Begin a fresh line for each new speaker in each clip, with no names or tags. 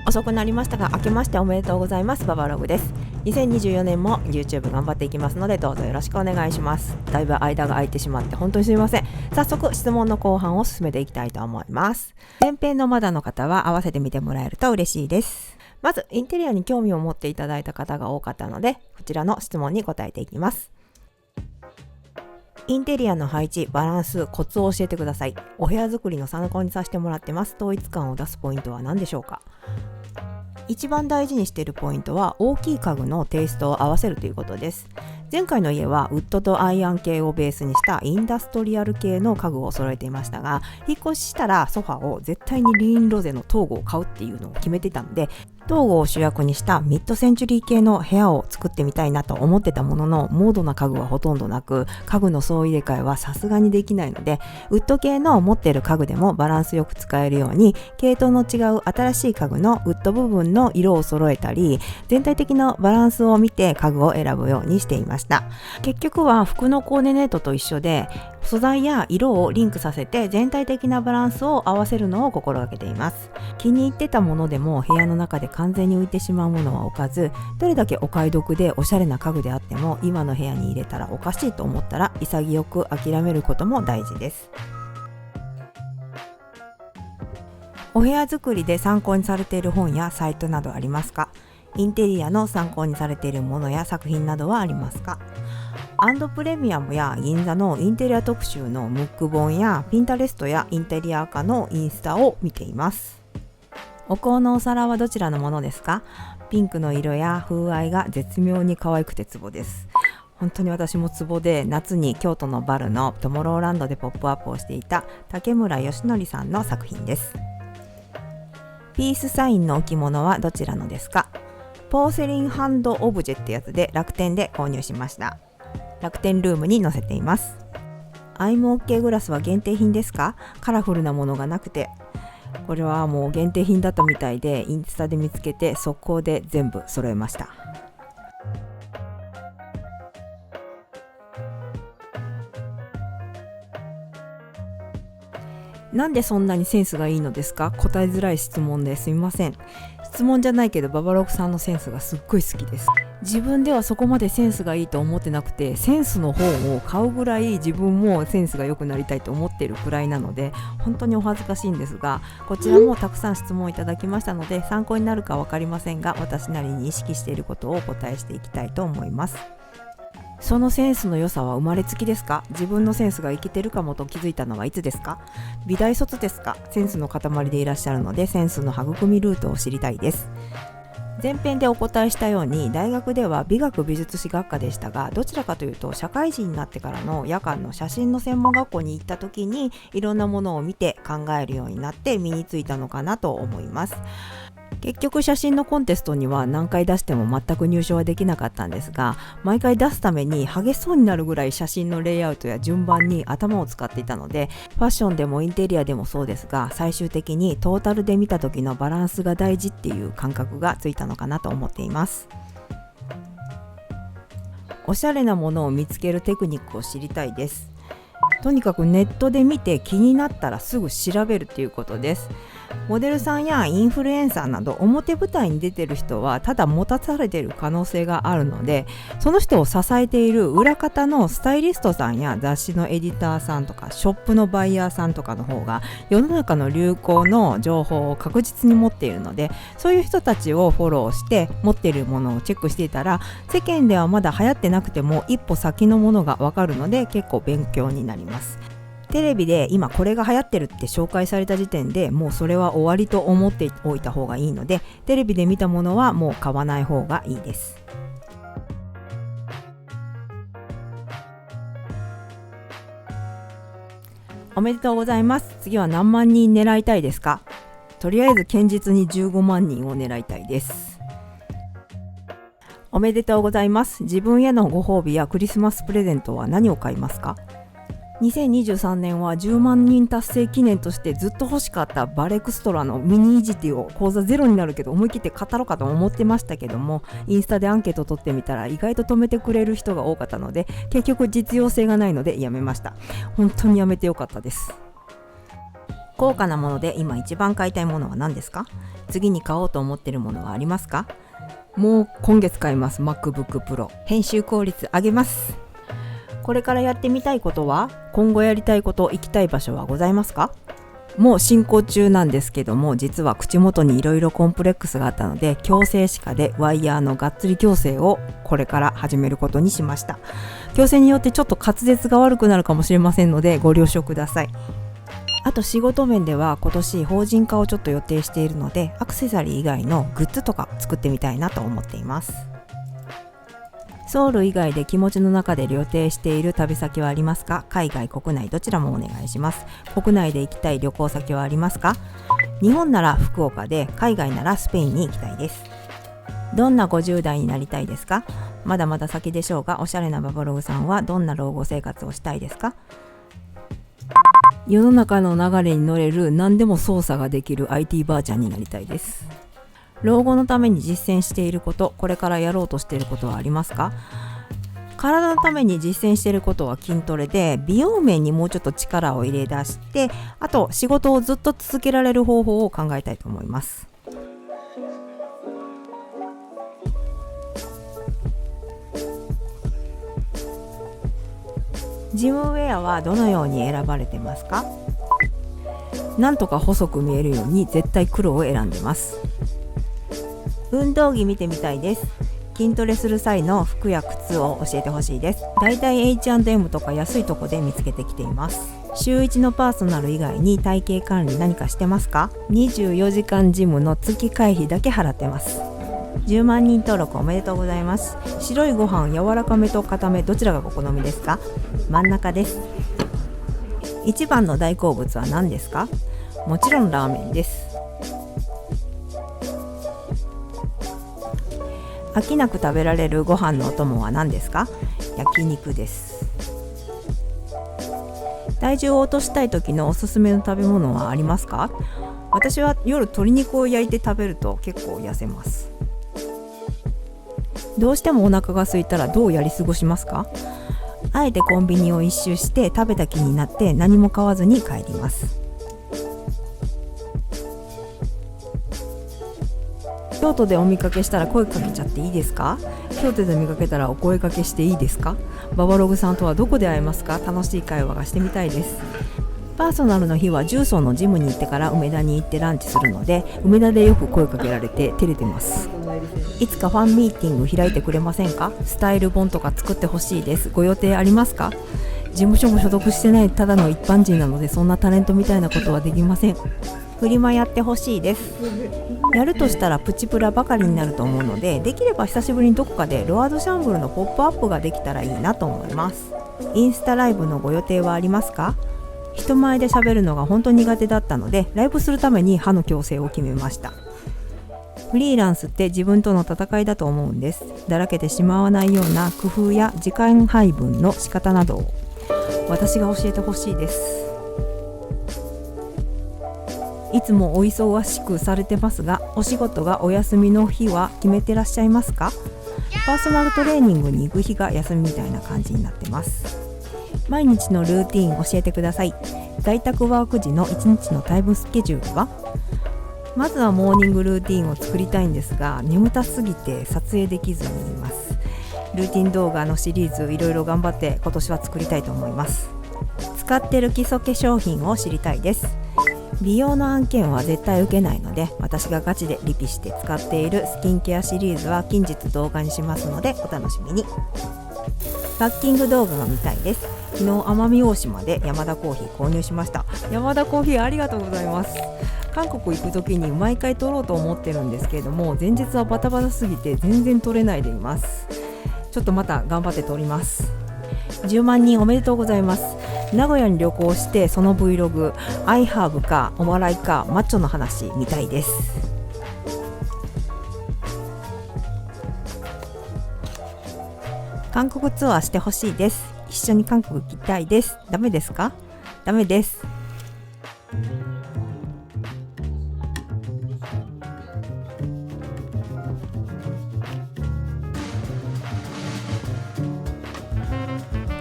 遅くなりましたが、明けましておめでとうございます。ババログです。2024年も YouTube 頑張っていきますので、どうぞよろしくお願いします。だいぶ間が空いてしまって本当にすみません。早速質問の後半を進めていきたいと思います。前編のまだの方は合わせてみてもらえると嬉しいです。まずインテリアに興味を持っていただいた方が多かったので、こちらの質問に答えていきます。インテリアの配置、バランス、コツを教えてください。お部屋作りの参考にさせてもらってます。統一感を出すポイントは何でしょうか？一番大事にしているポイントは大きい家具のテイストを合わせるということです。前回の家はウッドとアイアン系をベースにしたインダストリアル系の家具を揃えていましたが、引っ越ししたらソファを絶対にリーンロゼの東郷を買うっていうのを決めてたので、東郷を主役にしたミッドセンチュリー系の部屋を作ってみたいなと思ってたものの、モードな家具はほとんどなく、家具の総入れ替えはさすがにできないので、ウッド系の持っている家具でもバランスよく使えるように、系統の違う新しい家具のウッド部分の色を揃えたり、全体的なバランスを見て家具を選ぶようにしていました。結局は服のコーディネートと一緒で、素材や色をリンクさせて全体的なバランスを合わせるのを心がけています。気に入ってたものでも部屋の中で完全に浮いてしまうものは置かず、どれだけお買い得でおしゃれな家具であっても今の部屋に入れたらおかしいと思ったら潔く諦めることも大事です。お部屋作りで参考にされている本やサイトなどありますか？インテリアの参考にされているものや作品などはありますか？アンドプレミアムや銀座のインテリア特集のムック本やピンタレストやインテリア家のインスタを見ています。お香のお皿はどちらのものですか？ピンクの色や風合いが絶妙に可愛くてツボです。本当に私もツボで、夏に京都のバルのトモローランドでポップアップをしていた竹村義則さんの作品です。ピースサインの置物はどちらのですか？ポーセリンハンドオブジェってやつで楽天で購入しました。楽天ルームに載せています。アイムオッケーグラスは限定品ですか？カラフルなものがなくて、これはもう限定品だったみたいで、インスタで見つけて速攻で全部揃えました。なんでそんなにセンスがいいのですか？答えづらい質問ですみません。質問じゃないけどババロクさんのセンスがすっごい好きです。自分ではそこまでセンスがいいと思ってなくて、センスの本を買うぐらい自分もセンスが良くなりたいと思っているくらいなので、本当にお恥ずかしいんですが、こちらもたくさん質問いただきましたので参考になるか分かりませんが、私なりに意識していることをお答えしていきたいと思います。そのセンスの良さは生まれつきですか？自分のセンスがいけてるかもと気づいたのはいつですか？美大卒ですか？センスの塊でいらっしゃるので、センスの育みルートを知りたいです。前編でお答えしたように、大学では美学美術史学科でしたが、どちらかというと社会人になってからの夜間の写真の専門学校に行った時に、いろんなものを見て考えるようになって身についたのかなと思います。結局写真のコンテストには何回出しても全く入賞はできなかったんですが、毎回出すために激しそうになるぐらい写真のレイアウトや順番に頭を使っていたので、ファッションでもインテリアでもそうですが、最終的にトータルで見た時のバランスが大事っていう感覚がついたのかなと思っています。おしゃれなものを見つけるテクニックを知りたいです。とにかくネットで見て気になったらすぐ調べるということです。モデルさんやインフルエンサーなど表舞台に出てる人はただ持たされている可能性があるので、その人を支えている裏方のスタイリストさんや雑誌のエディターさんとかショップのバイヤーさんとかの方が世の中の流行の情報を確実に持っているので、そういう人たちをフォローして持っているものをチェックしていたら、世間ではまだ流行ってなくても一歩先のものがわかるので結構勉強になります。テレビで今これが流行ってるって紹介された時点でもうそれは終わりと思っておいた方がいいので、テレビで見たものはもう買わない方がいいです。おめでとうございます。次は何万人狙いたいですか？とりあえず堅実に15万人を狙いたいです。おめでとうございます。自分へのご褒美やクリスマスプレゼントは何を買いますか？2023年は10万人達成記念としてずっと欲しかったバレクストラのミニイジティを講座ゼロになるけど思い切って語ろうかと思ってましたけども、インスタでアンケート取ってみたら意外と止めてくれる人が多かったので、結局実用性がないのでやめました。本当にやめてよかったです。高価なもので今一番買いたいものは何ですか？次に買おうと思っているものはありますか？もう今月買います。 MacBook Pro 編集効率上げます。これからやってみたいことは、今後やりたいこと、行きたい場所はございますか？もう進行中なんですけども、実は口元にいろいろコンプレックスがあったので、矯正歯科でワイヤーのがっつり矯正をこれから始めることにしました。矯正によってちょっと滑舌が悪くなるかもしれませんのでご了承ください。あと仕事面では今年法人化をちょっと予定しているので、アクセサリー以外のグッズとか作ってみたいなと思っています。ソウル以外で気持ちの中で予定している旅先はありますか？海外、国内どちらもお願いします。国内で行きたい旅行先はありますか？日本なら福岡で、海外ならスペインに行きたいです。どんな50代になりたいですか？まだまだ先でしょうが、おしゃれなババログさんはどんな老後生活をしたいですか？世の中の流れに乗れる何でも操作ができる IT ばあちゃんになりたいです。老後のために実践していること、これからやろうとしていることはありますか？体のために実践していることは筋トレで、美容面にもうちょっと力を入れ出して、あと仕事をずっと続けられる方法を考えたいと思います。ジムウェアはどのように選ばれてますか？なんとか細く見えるように絶対黒を選んでます。運動着見てみたいです。筋トレする際の服や靴を教えてほしいです。だいたい H&M とか安いとこで見つけてきています。週1のパーソナル以外に体型管理何かしてますか？24時間ジムの月会費だけ払ってます。10万人登録おめでとうございます。白いご飯、柔らかめと固め、どちらがお好みですか？真ん中です。一番の大好物は何ですか？もちろんラーメンです。飽きなく食べられるご飯のお供は何ですか？焼肉です。体重を落としたい時のおすすめの食べ物はありますか？私は夜鶏肉を焼いて食べると結構痩せます。どうしてもお腹が空いたらどうやり過ごしますか？あえてコンビニを一周して食べた気になって何も買わずに帰ります。京都でお見かけしたら声かけちゃっていいですか？京都で見かけたらお声かけしていいですか？ババログさんとはどこで会えますか？楽しい会話がしてみたいです。パーソナルの日は重曹のジムに行ってから梅田に行ってランチするので、梅田でよく声かけられて照れてます。いつかファンミーティング開いてくれませんか？スタイル本とか作ってほしいです。ご予定ありますか？事務所も所属してないただの一般人なので、そんなタレントみたいなことはできません。フリマやってほしいです。やるとしたらプチプラばかりになると思うので、できれば久しぶりにどこかでロワードシャンブルのポップアップができたらいいなと思います。インスタライブのご予定はありますか？人前で喋るのが本当に苦手だったので、ライブするために歯の矯正を決めました。フリーランスって自分との戦いだと思うんです。だらけてしまわないような工夫や時間配分の仕方などを私が教えてほしいです。いつもお忙しくされてますが、お仕事がお休みの日は決めてらっしゃいますか？パーソナルトレーニングに行く日が休みみたいな感じになってます。毎日のルーティン教えてください。在宅ワーク時の1日のタイムスケジュールは？まずはモーニングルーティンを作りたいんですが、眠たすぎて撮影できずにいます。ルーティン動画のシリーズいろいろ頑張って今年は作りたいと思います。使ってる基礎化粧品を知りたいです。美容の案件は絶対受けないので、私がガチでリピして使っているスキンケアシリーズは近日動画にしますのでお楽しみに。パッキング動画が見たいです。昨日奄美大島で山田コーヒー購入しました。山田コーヒーありがとうございます。韓国行く時に毎回撮ろうと思ってるんですけれども、前日はバタバタすぎて全然撮れないでいます。ちょっとまた頑張って撮ります。10万人おめでとうございます。名古屋に旅行してその Vlog、アイハーブかお笑いかマッチョの話見たいです。韓国ツアーしてほしいです。一緒に韓国行きたいです。ダメですか？ダメです。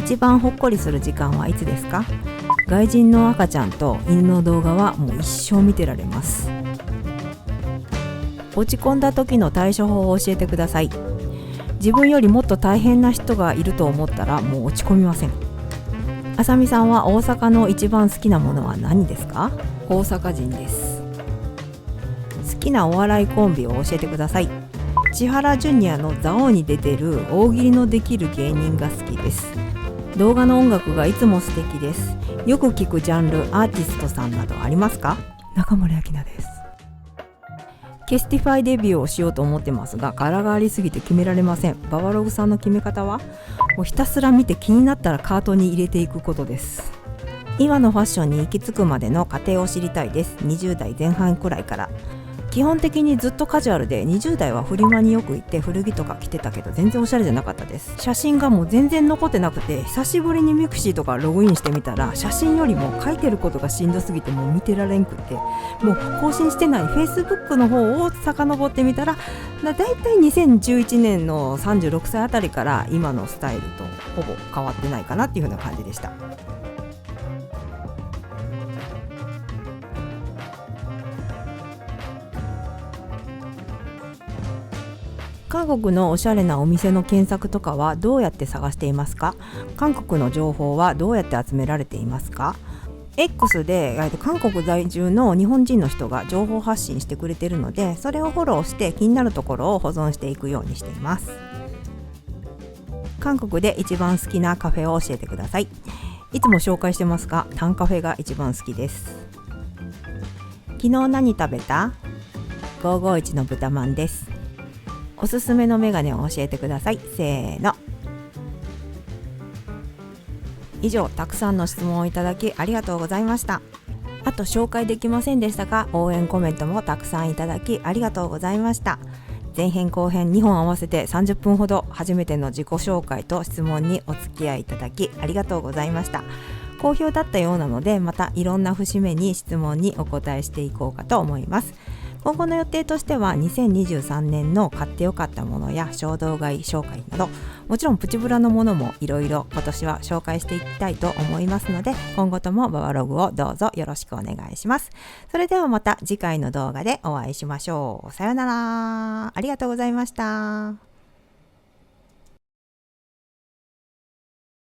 一番ほっこりする時間はいつですか？外人の赤ちゃんと犬の動画はもう一生見てられます。落ち込んだ時の対処法を教えてください。自分よりもっと大変な人がいると思ったらもう落ち込みません。あさみさんは大阪の一番好きなものは何ですか？大阪人です。好きなお笑いコンビを教えてください。千原ジュニアのザオに出てる大喜利のできる芸人が好きです。動画の音楽がいつも素敵です。よく聞くジャンル、アーティストさんなどありますか？中森明菜です。ケスティファイデビューをしようと思ってますが、柄がありすぎて決められません。ババログさんの決め方は？もうひたすら見て気になったらカートに入れていくことです。今のファッションに行き着くまでの過程を知りたいです。20代前半くらいから。基本的にずっとカジュアルで、20代はフリマによく行って古着とか着てたけど全然おしゃれじゃなかったです。写真がもう全然残ってなくて、久しぶりにミクシーとかログインしてみたら、写真よりも書いてることがしんどすぎてもう見てられんくて、もう更新してない Facebook の方を遡ってみたら、だいたい2011年の36歳あたりから今のスタイルとほぼ変わってないかなっていう風な感じでした。韓国のおしゃれなお店の検索とかはどうやって探していますか？韓国の情報はどうやって集められていますか？ X で韓国在住の日本人の人が情報発信してくれているので、それをフォローして気になるところを保存していくようにしています。韓国で一番好きなカフェを教えてください。いつも紹介してますが、タンカフェが一番好きです。昨日何食べた？551の豚まんです。おすすめのメガネを教えてください。せーの。以上、たくさんの質問をいただきありがとうございました。あと紹介できませんでしたが、応援コメントもたくさんいただきありがとうございました。前編後編2本合わせて30分ほど、初めての自己紹介と質問にお付き合いいただきありがとうございました。好評だったようなので、またいろんな節目に質問にお答えしていこうかと思います。今後の予定としては、2023年の買ってよかったものや衝動買い紹介など、もちろんプチブラのものもいろいろ今年は紹介していきたいと思いますので、今後ともババログをどうぞよろしくお願いします。それではまた次回の動画でお会いしましょう。さようなら。ありがとうございました。